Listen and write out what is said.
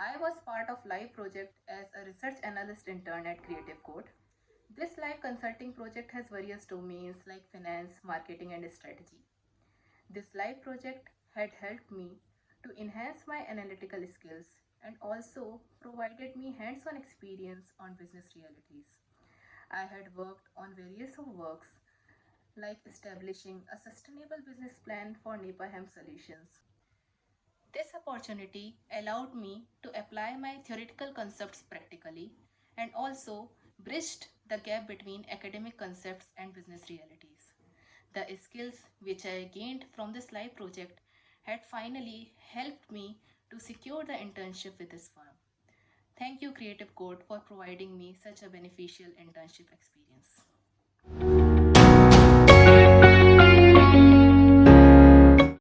I was part of live project as a research analyst intern at Kreative Kode. This live consulting project has various domains like finance, marketing, and strategy. This live project had helped me to enhance my analytical skills and also provided me hands-on experience on business realities. I had worked on various of works like establishing a sustainable business plan for Noperham Solutions. This opportunity allowed me to apply my theoretical concepts practically and also bridged the gap between academic concepts and business realities. The skills which I gained from this live project had finally helped me to secure the internship with this firm. Thank you, Creative Code, for providing me such a beneficial internship experience.